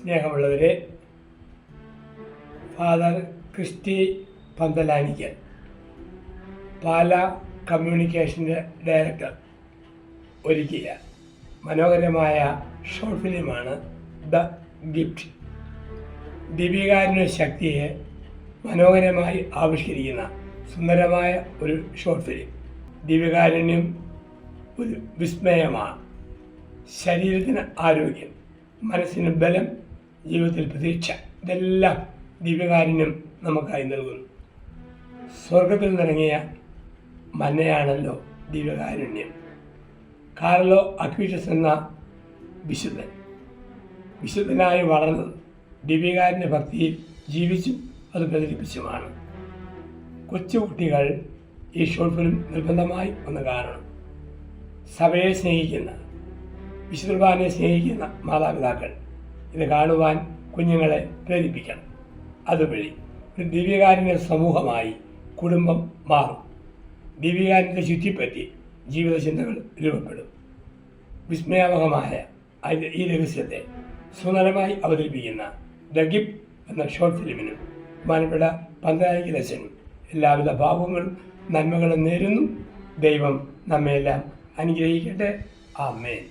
സ്നേഹമുള്ളവരെ, father Christy Panthalanickal, പാല കമ്മ്യൂണിക്കേഷൻ്റെ director, ഒരുക്കിയ മനോഹരമായ ഷോർട്ട് ഫിലിമാണ് ദ ഗിഫ്റ്റ്. ദീപികാരൻ്റെ ശക്തിയെ മനോഹരമായി ആവിഷ്കരിക്കുന്ന സുന്ദരമായ ഒരു ഷോർട്ട് ഫിലിം. ദീപികാരണ്യം ഒരു വിസ്മയമാണ്. ശരീരത്തിന് ആരോഗ്യം, മനസ്സിന് ബലം, ജീവിതത്തിൽ പ്രതീക്ഷ, ഇതെല്ലാം ദീപികാരണ്യം നമുക്കായി നൽകുന്നു. സ്വർഗത്തിൽ നിറങ്ങിയ മന്നയാണല്ലോ ദീപികാരുണ്യം. കാർലോ അക്വീറ്റസ് എന്ന വിശുദ്ധനായി വളർന്നത് ദീപികാരൻ്റെ ഭക്തിയിൽ ജീവിച്ചും അത് പ്രചരിപ്പിച്ചുമാണ്. കൊച്ചുകുട്ടികൾ ഈ ഷോർട്ട് ഫിലിം നിർബന്ധമായി ഒന്ന് കാണണം. സഭയെ സ്നേഹിക്കുന്ന, വിശുദ്ധ കുർബാനയെ സ്നേഹിക്കുന്ന മാതാപിതാക്കൾ ഇത് കാണുവാൻ കുഞ്ഞുങ്ങളെ പ്രേരിപ്പിക്കണം. അതുവഴി ഒരു ദിവ്യകാരുണ്യ സമൂഹമായി കുടുംബം മാറും. ദിവ്യകാരുണ്യത്തെ ചുറ്റിപ്പറ്റി ജീവിത ചിന്തകൾ രൂപപ്പെടും. വിസ്മയാവഹമായ ഈ രഹസ്യത്തെ സുന്ദരമായി അവതരിപ്പിക്കുന്ന ദ ഗിഫ്റ്റ് എന്ന ഷോർട്ട് ഫിലിമിനും ബഹുമാനപ്പെട്ട പന്തലാനിക്കൽ അച്ഛനും എല്ലാവിധ ഭാവങ്ങളും നന്മകളും നേരുന്നു. ദൈവം നമ്മയെല്ലാം അനുഗ്രഹിക്കട്ടെ. ആമേൻ.